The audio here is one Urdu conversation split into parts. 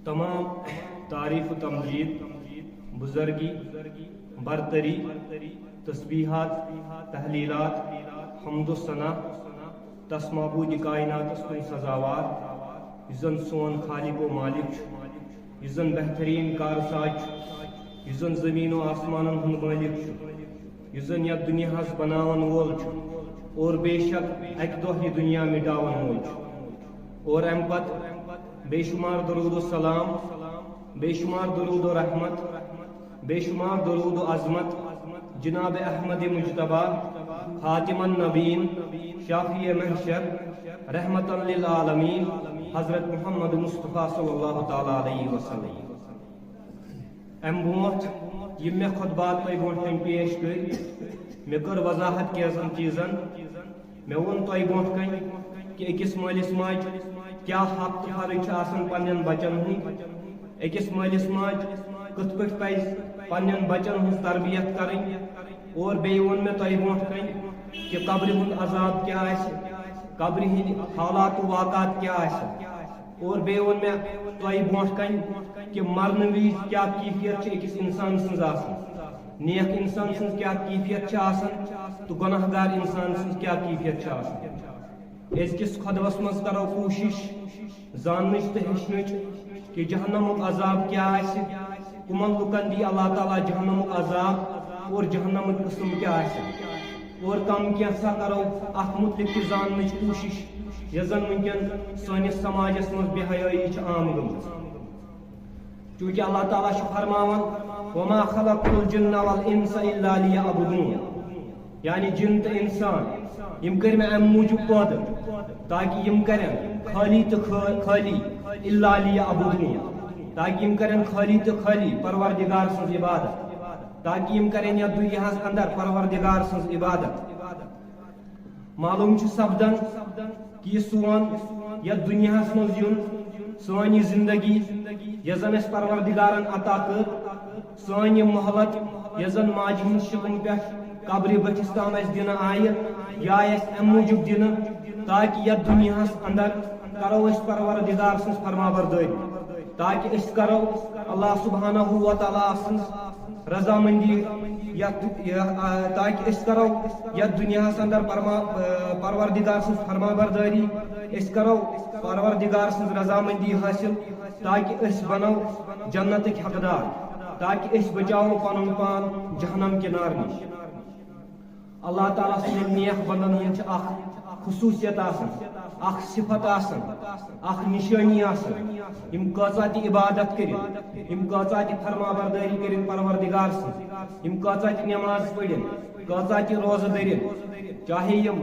تمام تعریف و تمجید، بزرگی، برتری، تسبیحات، تحلیلات، حمد و ثنا تس معبود کائنات کن سزاوار زن سون خالق و مالک زن بہترین کارساز زن زمین و آسمان ہند مالک زن یا دنیا بناون وول اور بے شک اک دہ یہ دنیا مٹاون وول اور ام پت بے شمار درود و سلام، بے شمار درود و رحمت، بے شمار درود و عظمت جناب احمد مجتبی خاتم النبین شافی محشر رحمت للعالمین حضرت محمد مصطفیٰ صلی اللہ تعالی علیہ وسلم ام برونٹھ یم میں خطبات تہ برونٹھ پیش کر مے کر وضاحت کینژن چیزن مے ون تہ برونٹھ کن کہ اکس مالس ماج کیا حق تو فرض آسان پنن بچن ہند اکس مالس ماج کت پہ پز پنن بچن ہز تربیت کریں اور بی ون میں تہ برونٹھ کن کہ قبر ہند عذاب کیا قبر ہند حالات و واقعات کیا اور بی ون میں تہ برونٹھ کن کہ مرن وز کیا کیفیت اکس انسان سن نیک انسان سن کیا کیفیت تو گناہ گار انسان سن کیا کیفیت ازکس خطبس مز کرو کوشش زانچ تو ہچنچ کہ جہنمک عذاب کیا کمن لکن دی اللہ تعالیٰ جہنمک عذاب اور جہنمک قسم کیا اور کم کیسا کرو ات متعلق تہ زانچ کوشش یہ زن ونکن سانس سماجس مز بے حیائی عام گمت چونکہ اللہ تعالیٰ فرماون وما خلقت الجن والانس الا لیعبدون یعنی جن تو انسان یم کر میں ام موجود پید تاکہ یم کرن خالی تو خالی الا لیعبدون تاکہ یم کرن خالی تو خالی پروردگار سن عبادت تاکہ یم کرن یا دنیا اندر پروردگار سن عبادت معلوم سپدن کہ یہ سون یا دنیا مز یون سانی زندگی یس زن اس پروردگارن عطا کر سانی مہلت یس زن ماجہ ہند شکن پہ قبر بتس تام اس دن آئے یا اس ام موجود دن تاکہ یہ دنیا اندر کرو اس پروردگار سن فرما برداری تاکہ اس کرو اللہ سبحانہ و تعالی سن رضامندی تاکہ اس کرو یا دنیا اندر پروردگار سن فرما برداری اس کرو پروردگار سن رضامندی حاصل تاکہ اس بنو جنت حقدار تاکہ اس بچاؤ پن پان جہنم کے نار نش اللہ تعالیٰ سن نیک بندن ہند خصوصیت اخ صفت اخ نشانی یم کۭژاہ تہِ عبادت کٔرِتھ یم کۭژاہ تہِ فرما برداری کٔرِتھ پروردگار سٕنٛز یم کۭژاہ تہِ نماز پٔرِتھ کۭژاہ تہِ روزٕ دٔرِتھ چاہے یم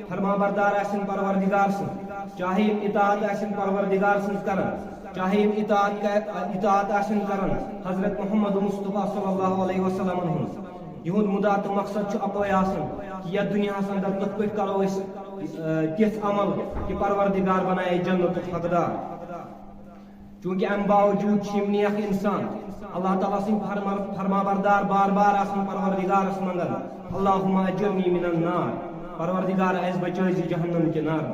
فرما بردار آسن پروردگار سٕنٛز چاہے یم اطاعت آسن پروردگار سٕنٛز کران چاہے یم اطاعت آسن کران حضرت محمد مصطفیٰ صلی اللہ علیہ وسلم ہُنٛد یہند مدا تو مقصد اکوے کہ یہ دنیا اندر کت پہ کرو تھ عمل کہ پروردگار بنائے جنت حقدار چونکہ ام باوجود نیک انسان اللہ تعالیٰ سن فرما بردار بار بار آسان پروردگارس منگان اللہم اجرنی من النار پروردگار اس بچائے جہنم کے نار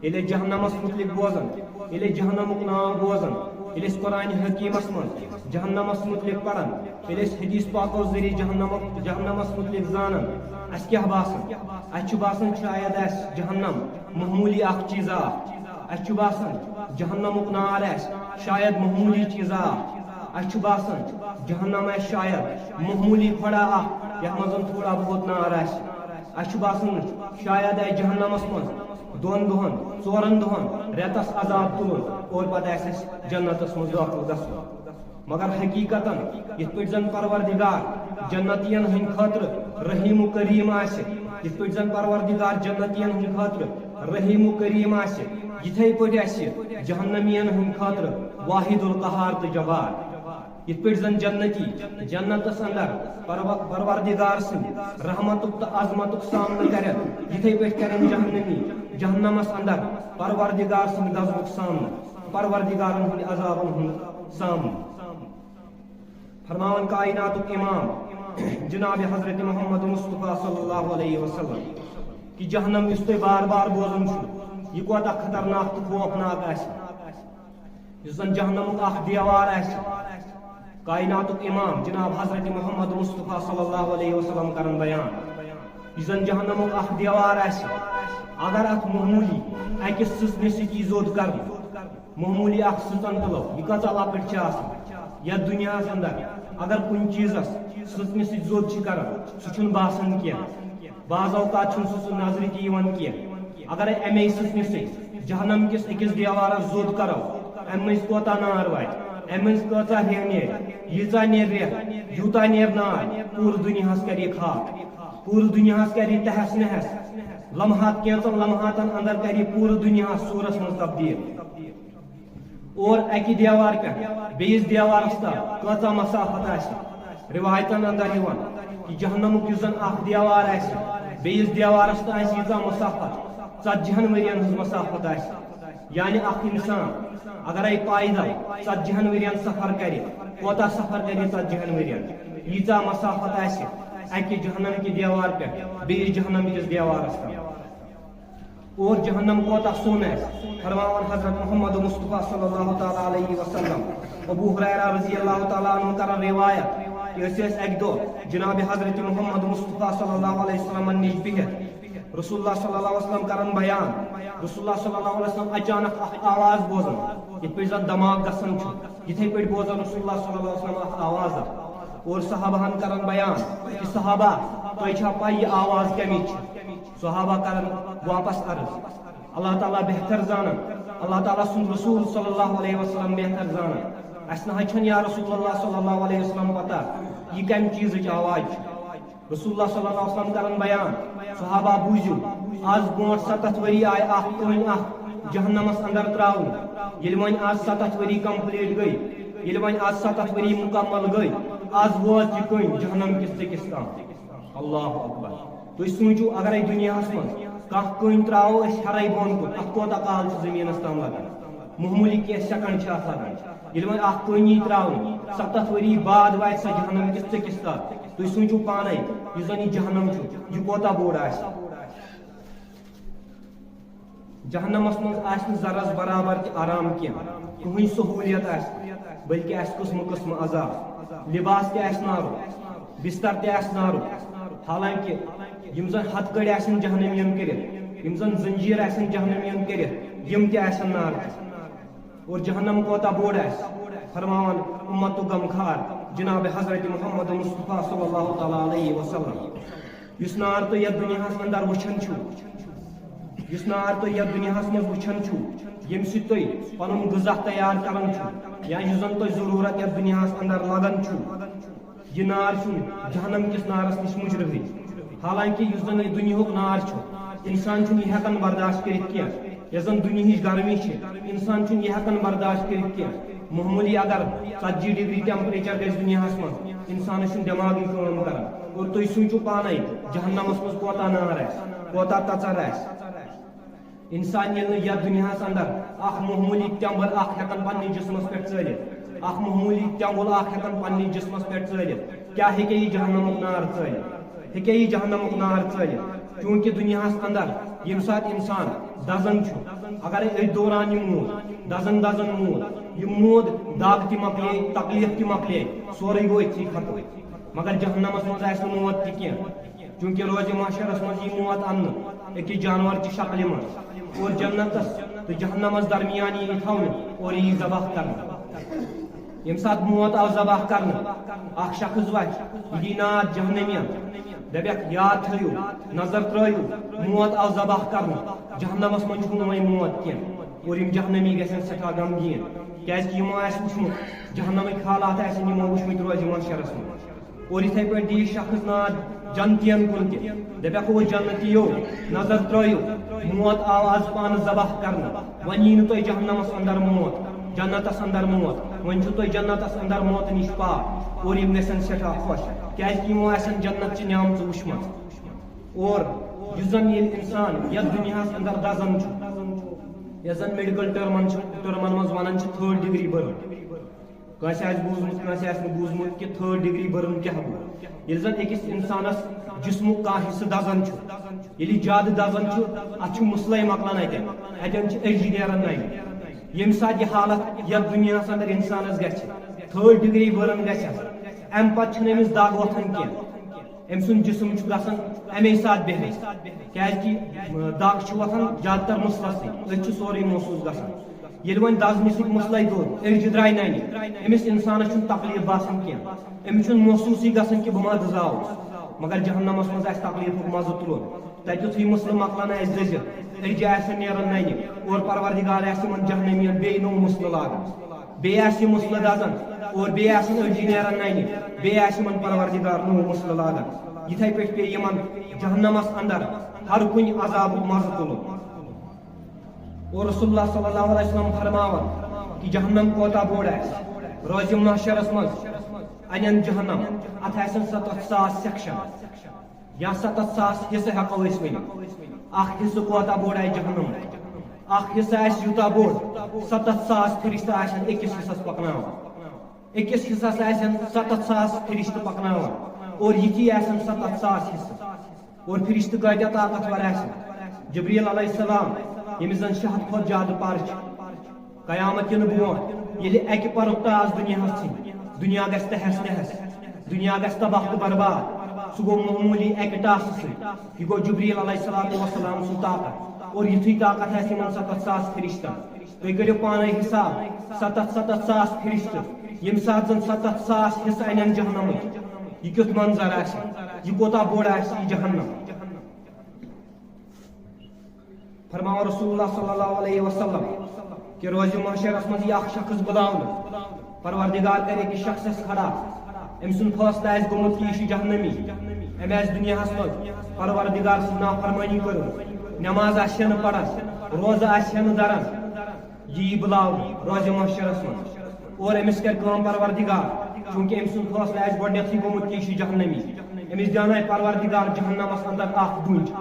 یل جہنمس متعلق بوزان یل جہنمک نام بوزان یل قرآن حکیمس من جہنمس متعلق پڑھان یل حدیث پاکو ذریعہ جہنمس متعلق زانان اس کیا باسان اس باسان شاید اس جہنم معمولی اخ چیزا اس باسان جہنمک نار شاید معمولی چیزا اس باسان جہنم شاید معمولی کھڑا یہ مزن تھوڑا بہت نار اس باسان شاید جہنمس من دون دہن ژورن دہن ریتس عذاب تلن اور پتہ جنتس مز داخل گھن مگر حقیقتاً یت پہ زن پروردگار جنتین ہند خاطر رحیم و کریم یت پہ زن پروردگار جنتین ہند خاطر رحیم و کریم یتھے پہ جہنمین ہند خاطر واحد القہار تو جبار یت پہ زن جنتی جنتس اندر پروردگار سن رحمتک تو عظمتک سامنا کریں یتھے پہ کریں جہنمی جہنمس اندر پروردگار سن غضبک سامنا پروردگارن ہند عذابن ہند سامنا فرماون کائنات امام جناب حضرت محمد مصطفیٰ صلی اللہ علیہ وسلم کہ جہنم اس بار بار بوزن یہ کوتا خطرناک تو خوفناک یُس زن جہنمُک اکھ دیوار آسہِ کائناتُک امام جناب حضرت محمد مصطفیٰ صلی اللہ علیہ وسلم کرن بیان یُس زن جہنمُک اکھ دیوار آسہِ اگر اتھ معمولی اکس سٕژنہِ سۭتۍ یی زوٚد کرنہٕ معمولی اکھ سٕژن تُلو یہِ کۭژاہ لۄکٕٹ چھِ آسان یتھ دُنیاہس اندر اگر کُنہِ چیٖزس سٕژنہِ سۭتۍ زوٚد چھِ کران سُہ چھُنہٕ باسان کینٛہہ بعض اوقات چھُنہٕ سُہ نظرِ تہِ یِوان کینٛہہ اگرے امی سٕژنہِ سۭتۍ جہنم کِس أکِس دیوارس زوٚد کرو امہِ مٔنٛزۍ کوتاہ نار واتہِ امہِ مٔنٛزۍ کۭژاہ ریٚح نیرِ ییٖژاہ نیرِ ریٚح یوٗتاہ نیرِ نار پوٗرٕ دُنیاہس کرِ یہِ خاک پوٗرٕ دُنیاہس کرِ یہِ تہس نہس لمحات کینٛژن لمحاتن اندر کرِ یہِ پوٗرٕ دُنیاہس سوٗرس منٛز تبدیل اور اکہِ دیوار پٮ۪ٹھ بیٚیِس دیوارس تام کۭژاہ مسافت آسہِ روایتن اندر یِوان کہ جہنمُک یُس زن اکھ دیوار آسہِ بیٚیِس دیوارس تام آسہِ ییٖژاہ مسافت 40 ؤرین ہٕنٛز مسافت آسہِ یعنی اکھ انسان اگرے پایدل 40 ؤرین سفر کرِ کوتاہ سفر کرِ 40 ؤرین ییٖژاہ مسافت آسہِ اکہِ جہنم کہِ دیوار پٮ۪ٹھ بیٚیِس جہنم کِس دیوارس تام اور جہنم کوتاہ سوٚن آسہِ فرماوان حضرت محمد مصطفیٰ صلی اللہ تعالیٰ علیہ وسلم ابو ہریرہ رضی اللہ تعالیٰ عنہ کران روایت کہ أسۍ ٲسۍ اکہِ دۄہ جناب حضرت محمد مصطفیٰ صلی اللہ علیہ وسلمن نِش بِہِتھ رسول اللہ صلی اللہ علیہ وسلم کران بیان رسول اللہ صلی اللہ علیہ وسلم اچانک اکھ آواز بوزان یِتھ پٲٹھۍ زن دماغ گژھان چھُ یِتھے پٲٹھۍ بوزان رسول اللہ صلی اللہ علیہ وسلم اکھ آواز اور صحابہن کران بیان کہ صحابہ تۄہہِ چھا پاے یہِ آواز کمِچ چھِ صحابہ کران واپس عرض اللہ تعالیٰ بہتر زانان اللہ تعالیٰ سُنٛد رسول صلی اللہ علیہ وسلم بہتر زانان اسہِ نہ حظ چھنہٕ یا رسول اللہ صلی اللہ علیہ وسلم پتہ یہِ کمہِ چیٖزٕچ آواز چھِ رسول اللہ صلی اللہ علیہ وسلم کران بیان صحابہ بوٗزِو آز برونٛٹھ 7 ؤری آیہِ اکھ کٔنۍ اکھ جہنمس اندر تراونہٕ ییٚلہِ وۄنۍ آز 7 ؤری کمپلیٖٹ گٔے ییٚلہِ وۄنۍ آز 7 ؤری مکمل گٔے آز ووت یہِ کٔنۍ جہنم کِس ژٔکِس تام اللہ اکبر تُہۍ سوٗنٛچِو اگرے دُنیاہس منٛز کانٛہہ کٔنۍ تراوو أسۍ ہرے بۄن کُن اتھ کوتاہ کال چھُ زٔمیٖنس تام لگان معموٗلی کینٛہہ سیکنڈ چھِ اتھ لگان ییٚلہِ وۄنۍ اکھ کٔنۍ یی تراونہٕ 7 ؤری بعد واتہِ سۄ جہنم کِس ژٔکِس تام تُہۍ سوٗنٛچِو پانے یُس زن یہِ جہنم چھُ یہِ کوتاہ بوٚڑ آسہِ جہنمس منٛز آسہِ نہٕ ذرس برابر تہِ آرام کینٛہہ کٕہٕنۍ سہوٗلیت آسہِ بلکہِ آسہِ قٕسمہٕ قٕسمہٕ عذاب لباس تہِ آسہِ نارُک بستر تہِ آسہِ نارُک حالانکہِ یِم زن ہتھ کٔڑۍ آسن جہنمین کٔرِتھ یِم زن زنجیٖر آسن جہنمین کٔرِتھ یِم تہِ آسن نارٕ اور جہنم کوتاہ بوٚڑ آسہِ فرماوان اُمتُک غمخار جناب حضرت محمد مصطفیٰ صلی اللہ تعالیٰ علیہ وسلم یُس نار تُہۍ یتھ دُنیاہس اندر وٕچھان چھُو یُس نار تُہۍ یتھ دُنیاہس منٛز وٕچھان چھُو ییٚمہِ سۭتۍ تُہۍ پنُن غذا تیار کران چھُو یا یُس زن تۄہہِ ضروٗرت یتھ دُنیاہس اندر لگان چھُو یہِ نار چھُنہٕ جہنم کِس نارس نِش مُجرٕہٕے حالانکہِ یُس زن یہِ دُنیہُک نار چھُ انسان چھُنہٕ یہِ ہٮ۪کان برداشت کٔرِتھ کینٛہہ یۄس زن دُنیہٕچ گرمی چھِ انسان چھُنہٕ یہِ ہٮ۪کان برداشت کٔرِتھ کینٛہہ معموٗلی اگر 40 ڈگری ٹیمپریچر گژھِ دُنیاہس منٛز انسانس چھُنہٕ دٮ۪ماغٕے کٲم کران اور تُہۍ سوٗنٛچِو پانے جہنمس منٛز کوتاہ نار آسہِ کوتاہ تژر آسہِ انسان ییٚلہِ نہٕ یتھ دُنیاہس اندر اکھ معموٗلی تٮ۪مبر اکھ ہٮ۪کان پننِس جسمس پٮ۪ٹھ ژٲلِتھ اکھ معموٗلی تٮ۪مبُل اکھ ہٮ۪کان پننِس جسمس پٮ۪ٹھ ژٲلِتھ کیاہ ہیٚکہِ یہِ جہنمُک نار ژٲلِتھ ہیٚکہِ یہِ جہنمُک نار ژٲلِتھ چوٗنٛکہِ دُنیاہس اندر ییٚمہِ ساتہٕ انسان دزان چھُ اگرے أتھۍ دوران یہِ موٗد دزان دزان موٗد یہِ موٗد دگ تہِ مۄکلے تکلیف تہِ مۄکلے سورُے گوٚو أتھی ختم مگر جہنمس منٛز آسہِ نہٕ موت تہِ کینٛہہ چوٗنٛکہِ روزِ محشرس منٛز یی موت اننہٕ أکِس جانور چہِ شکلہِ منٛز اور جنتس تہٕ جہنمس درمیان یی تھاونہٕ اور یی ذبح کرنہٕ ییٚمہِ ساتہٕ موت آو ذبح کرنہٕ اکھ شخص وتھِ یہِ دی ناد جہنمین دپیکھ یاد تھٲیِو نظر ترٲیِو موت آو ذبح کرنہٕ جہنمس منٛز چھُنہٕ وۄنۍ موت کینٛہہ اور یِم جہنمی گژھن سٮ۪ٹھاہ غمگیٖن کیازکہِ یِمو آسہِ وٕچھمُت جہنمٕکۍ حالات آسن یِمو وٕچھمٕتۍ روزِ محشرس منٛز اور یِتھے پٲٹھۍ دی شخص ناد جنتین کُن تہِ دپیکھ او جنتِیو نظر ترٲیِو موت آو آز پانہٕ ذبح کرنہٕ وۄنۍ یی نہٕ تۄہہِ جہنمس اندر موت جنتس اندر موت وۄنۍ چھُو تۄہہِ جنتس اندر موتہٕ نِش پاک اور یِم گژھن سٮ۪ٹھاہ خۄش کیازکہِ یِمو آسن جنت چہِ نعمژٕ وٕچھمژ اور یُس زن ییٚلہِ انسان یتھ دُنیاہس اندر دزان چھُ یۄس زن میڈِکل ٹٔرمن منٛز ونان چھِ 3rd ڈگری برن کٲنٛسہِ آسہِ بوٗزمُت کٲنٛسہِ آسہِ نہٕ بوٗزمُت کہِ 3rd ڈگری برن کیاہ گوٚو ییٚلہِ زن أکِس انسانس جسمُک کانٛہہ حصہٕ دزان چھُ ییٚلہِ یہِ زیادٕ دزان چھُ اتھ چھُ مٕسلے مۄکلان اتٮ۪ن چھِ أڈجہِ نیران ننہِ یم سات یہ حالت یتھ دنیا اندر انسانس گژھِ 3rd ڈگری برن گژھس ام پتہ چھنہٕ أمِس دگ وۄتھان کینٛہہ أمۍ سُنٛد جسم چھُ گژھان امی ساتہٕ بےٚہس کیازکہِ دگ چھُ وۄتھان زیادٕ تر مسلسٕے أتھۍ چھُ سورُے محسوٗس گژھان ییٚلہِ وۄنۍ دزنہٕ سۭتۍ مسلے دوٚد أڑجہِ درٛاے ننہِ أمِس انسانس چھُنہٕ تکلیٖف باسان کینٛہہ أمِس چھُنہٕ محسوٗسٕے گژھان کہِ بہٕ ما دٕزاوُس مگر جہنمس منٛز آسہِ تکلیٖفُک مزٕ تُلُن تتہِ یُتھُے مسلہٕ مۄکلان آسہِ دٔزِتھ أڑجہِ آسن نیران ننہِ اور پروردگار آسہِ یِمن جہنمیَن بیٚیہِ نوٚو مسلہٕ لاگان بیٚیہِ آسہِ یہِ مسلہٕ دزان اور بیٚیہِ آسن أڑجہِ نیران ننہِ بیٚیہِ آسہِ یِمن پروردگار نوٚو مسلہٕ لاگان یِتھے پٲٹھۍ پیٚیہِ یِمن جہنمس اندر ہر کُنہِ عذابُک مزٕ تُلُن اور رسول اللہ صلی اللہ علیہ وسلم فرماوان کہ جہنم کوتاہ بوٚڑ آسہِ روزِ محشرس منٛز انن جہنم اتھ آسن 7,000 سیکشن یا 7,000 حصہٕ ہیٚکو أسۍ ؤنِتھ اکھ حصہٕ کوتاہ بوٚڑ آسہِ جہنم اکھ حصہٕ آسہِ یوٗتاہ بوٚڑ 7,000 فرشتہٕ آسن أکِس حصس پکناوان أکِس حصس آسن 7,000 فرشتہٕ پکناوان اور یِتھی آسن 7,000 حصہٕ اور فرشتہٕ کۭتیاہ طاقتور آسن جبریل علیہ السلام ییٚمِس زن 100 کھۄتہٕ زیادٕ پر چھِ قیامت یِنہٕ برونٛٹھ ییٚلہِ اکہِ پرُک تاس دُنیاہس ژھٕنہِ دنیا گژھِ تہس نہس دنیا گژھِ تباہ تہٕ برباد سُہ گوٚو معموٗلی اکہِ ٹاسہٕ سۭتۍ یہِ گوٚو جبریل علیہ السلام سُنٛد طاقت اور یِتھُے طاقت آسہِ یِمن 7,000 فرشتن تُہۍ کٔرِو پانے حساب 7,000 فرشتہٕ ییٚمہِ ساتہٕ زن 7,000 حصہٕ انن جہنمٕکۍ یہ کیُتھ منظر آسہِ یہ کوتاہ بوٚڑ آسہِ یہ جہنم فرماو رسول اللہ صلی اللہ علیہ وسلم کہ روزِ محشرس منٛز یی اکھ شخص بُلاونہٕ پروردگار کرِ أکِس شخصس کھڑا أمۍ سُنٛد فٲصلہٕ آسہِ گوٚمُت کہ یہِ چھُ جہنمی أمۍ آسہِ دُنیاہس منٛز پروردگار سٕنٛز نافرمٲنی کٔرمٕژ نٮ۪ماز آسہِ نہٕ پران روزٕ آسہِ نہٕ دران یہِ یی بُلاونہٕ روزِ محشرس منٛز اور أمِس کرِ کٲم پروردگار چوٗنٛکہِ أمۍ سُنٛد فٲصلہٕ آسہِ گۄڈنیتھٕے گوٚمُت کہ یہِ چھُ جہنمی أمِس دیٛانایہِ پروردگار جہنمس اندر اکھ ڈوٗنۍ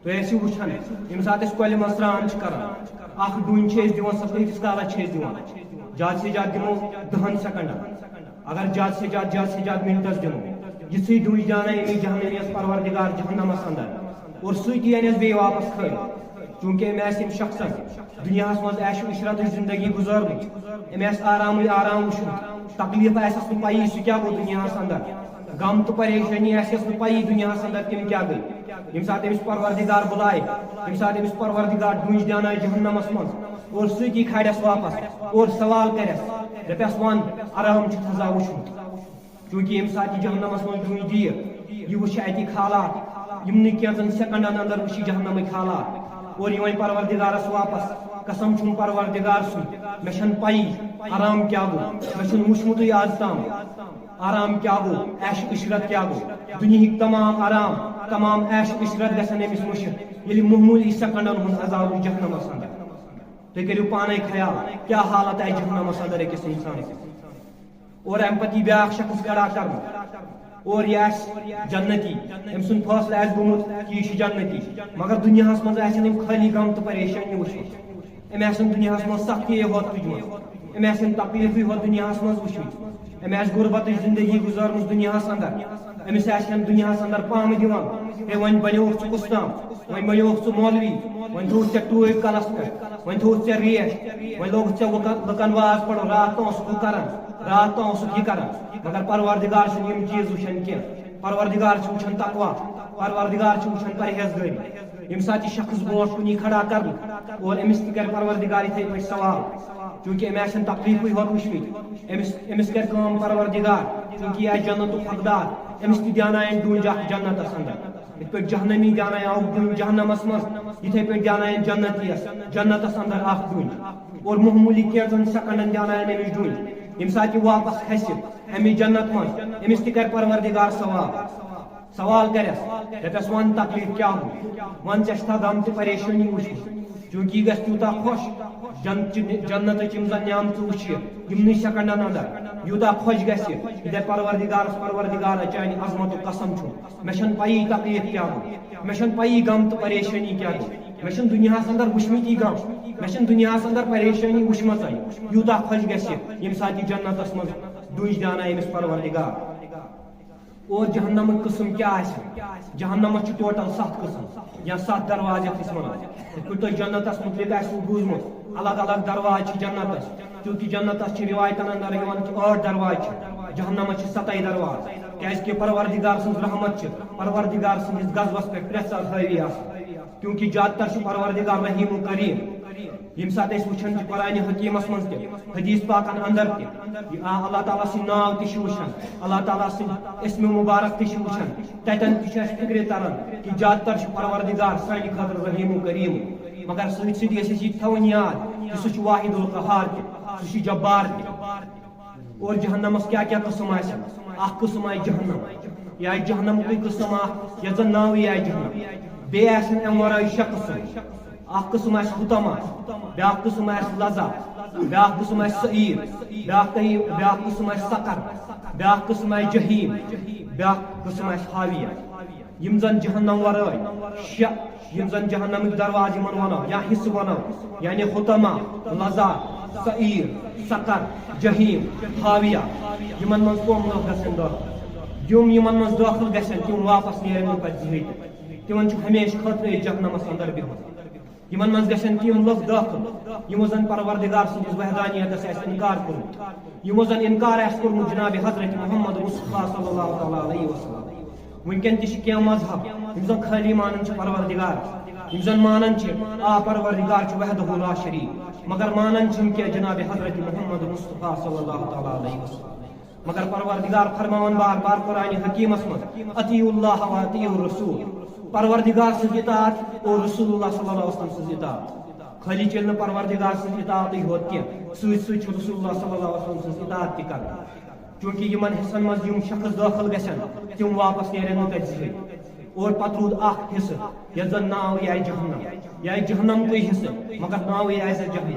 تُہۍ ٲسِو وٕچھان ییٚمہِ ساتہٕ أسۍ کۄلہِ منٛز سرٛان چھِ کران اکھ ڈوٗنۍ چھِ أسۍ دِوان سۄ کۭتِس کالس چھِ أسۍ دِوان زیادٕ سے زیادٕ دِمو 10 سیکنڈن اگر زیادٕ سے زیادٕ منٹس دِمو یِژھٕے ڈوٗنۍ دیٛانایہِ أمِس جہنمیَس پروردگار جہنمس اندر اور سُے اَنٮ۪س بیٚیہِ واپس کھٲلِتھ چوٗنٛکہِ أمۍ آسہِ أمۍ شخصن دُنیاہس منٛز عیش و عشرتٕچ زندگی گُزٲرمٕژ أمۍ آسہِ آرامٕے آرام وٕچھمُت تکلیٖف آسٮ۪س نہٕ پیی سُہ کیٛاہ گوٚو دُنیاہس اندر غم تہٕ پریشٲنی آسٮ۪س نہٕ پیی دُنیاہس اندر تِم کیٛاہ گٔے ییٚمہِ ساتہٕ أمِس پروردگار بُلایہِ ییٚمہِ ساتہٕ أمِس پروردگار ڈوٗنۍ دیٛانایہِ جہنمس منٛز اور سۭتی کھالٮ۪س واپس اور سوال کرٮ۪س دپٮ۪س ون آرام چھُ تھزا وٕچھمُت چوٗنٛکہِ ییٚمہِ ساتہٕ یہِ جہنمس منٛز ڈوٗنۍ دِیہِ یہِ وٕچھِ اتِکۍ حالات یِمنٕے کینٛژن سیکنڈن اندر وٕچھِ جہنمٕکۍ حالات اور یہِ وۄنۍ پروردگارس واپس قسم چھُم پروردگار سُنٛد مےٚ چھنہٕ پیی آرام کیٛاہ گوٚو مےٚ چھُنہٕ وٕچھمُتٕے آز تام آرام کیٛاہ گوٚو عیش عشرت کیٛاہ گوٚو دُنہِکۍ تمام آرام تمام عیش عشرت گژھن أمِس مٔشِتھ ییٚلہِ معموٗلی سیکنڈن ہُنٛد عذاب اوس جہنمس اندر تُہۍ کٔرِو پانے خیال کیٛاہ حالت آسہِ جہنمس اندر أکِس انسانس اور امہِ پتہٕ یی بیٛاکھ شخص کھڑا کرنہٕ اور یہِ آسہِ جنتی أمۍ سُنٛد فٲصلہٕ آسہِ گوٚمُت کہ یہِ چھُ جنتی مگر دُنیاہس منٛز آسن أمۍ خٲلی غم تہٕ پریشٲنی وٕچھمٕژ أمۍ آسن دُنیاہس منٛز سختی ہوت تُجمٕژ أمۍ آسن تکلیٖفٕے ہوت دُنیاہس منٛز وٕچھمٕتۍ أمۍ آسہِ غُربتٕچ زندگی گُزٲرمٕژ دُنیاہس اندر أمِس آسن دُنیاہس اندر پامہٕ دِوان ہے وۄنۍ بنیوکھ ژٕ کُستام وۄنۍ بنیوکھ ژٕ مولوی وۄنۍ تھوٚوُتھ ژےٚ ٹوٗپۍ کلس پٮ۪ٹھ وۄنۍ تھوٚوُتھ ژےٚ ریش وۄنۍ لوگُتھ ژےٚ لُکن واز پرُن راتھ تام اوسُکھ ہُہ کران راتھ تام اوسُکھ یہِ کران مگر پروردگار چھُنہٕ یِم چیٖز وٕچھان کینٛہہ پروردگار چھُ وٕچھان تقوا پروردگار چھُ وٕچھان پرہیزگٲری ییٚمہِ ساتہٕ یہِ شخص برونٛٹھ کُن یی کھڑا کرنہٕ اور أمِس تہِ کرِ پروردگار یِتھٕے پٲٹھۍ سوال چوٗنٛکہِ أمۍ آسن تکلیٖفٕے ہوت وٕچھمٕتۍ أمِس کرِ کٲم پروردگار چوٗنٛکہِ یہِ آسہِ جنتُک حقدار أمِس تہِ دیٛانایَن ڈوٗنۍ اکھ جنتس اندر یِتھ پٲٹھۍ جہنمی دیٛانایہِ اکھ ڈوٗنۍ جہنمس منٛز یِتھٕے پٲٹھۍ دیٛانایَن جنتیَس جنتس اندر اکھ ڈوٗنۍ اور معموٗلی کینٛژن سیکنڈن دیٛانایَن أمِس ڈوٗنۍ ییٚمہِ ساتہٕ یہِ واپس کھسہِ امی جنت منٛز أمِس تہِ کرِ پروردگار سوال کرٮ۪س دپٮ۪س ون تکلیٖف کیٛاہ گوٚو ون ژےٚ چھُتھا غم تہٕ پریشٲنی وٕچھمٕژ چوٗنٛکہِ یہِ گژھِ تیوٗتاہ خۄش جنتٕچ یِم زن نعمژٕ وٕچھِ یِمنٕے سیکنڈن اندر یوٗتاہ خۄش گژھِ یہِ دپہِ پروردگارا چانہِ عظمتُک قسم چھُ مےٚ چھنہٕ پیی تکلیٖف کیٛاہ گوٚو مےٚ چھنہٕ پیی غم تہٕ پریشٲنی کیٛاہ گوٚو مےٚ چھُنہٕ دُنیاہس اندر وٕچھمٕتی غم مےٚ چھنہٕ دُنیاہس اندر پریشٲنی وٕچھمٕژے یوٗتاہ خۄش گژھِ ییٚمہِ ساتہٕ یہِ جنتس منٛز ڈوٗنۍ دیٛانایہِ أمِس پروردگار اور جہنمٕکۍ قٕسم کیٛاہ آسن جہنمس چھِ ٹوٹل 7 قٕسم یا 7 درواز یتھ أسۍ ونان یِتھ پٲٹھۍ تۄہہِ جنتس مُتعلق آسوٕ بوٗزمُت الگ الگ درواز جنتس چونکہ جنتس روایتن اندر 8 درواز جہنمس 7 درواز کہ پروردگار سن رحمت پروردگار سندس غضبس پہ پریت سات حاوی کیونکہ زیادہ تر پروردگار رحیم و کریم یم سات وچھان قرآن حکیمس من حدیث پاکن اندر اللہ تعالیٰ سن ناو تہ وچھان اللہ تعالیٰ سن اسم مبارک تہ وچھان تتن تہ فکر تران کہ زیادہ تر پروردگار سانہ خاطر رحیم و کریم مگر ست ست یہ تھون یاد کہ سہ واحد القہار تہ سہ جبار تہ اور جہنمس کیا قسم اخ قسم آئی جہنم یہ آئی جہنم کوئی قسم یت زن ناوی آئی جہنم بی ام ورائے 6 قسم اخ قسم حطمہ بیا قسم لظہ بیا قسم سعیر بیا قسم سقر بیا قسم جہیم بیا قسم حاویہ یم زن جہنم ورائے 6 یم زن جہنم درواز یمن ونو یا حصہ ونو یعنی حطمہ لظہ سعیر سقر جہیم حاویہ یمن من کم لوگ گھن داخل یمن من داخل گھن تم واپس نیرن پہ زہن تمن ہمیشہ خطرے جہنمس اندر بہت یمن من گھن تم لوگ داخل یمو زن پروردگار سندس وحدانیتس انکار کورمت یمو زن انکار کورمت جناب حضرت محمد مصطفیٰ صلی اللہ علیہ وسلم ونکن تہ مذہب یم زن خالی مانن پروردگار یم زن مانن پروردگار وحدہ لا شریک مگر مانن کہ جناب حضرت محمد مصطفیٰ صلی اللہ علیہ وسلم مگر پروردگار فرمان بار بار قرآن حکیمس من اطیعوا اللہ و اطیعوا الرسول پروردگار سن اطاعت اور رسول اللہ صلی اللہ علیہ وسلم سن اطاعت خالی چل پروردگار سن اطاعت ہوت کی ست رسول اللہ صلی اللہ علیہ وسلم سن اطاعت تہ کر چونکہ یمن حصن مز یم شخص داخل گھن تم واپس نیرن تہ زہن اور پتہ رود اخ حصہ یت زن ناو یہ جہنم یہ جہنم کوئی حصہ مگر ناو یہ جہنم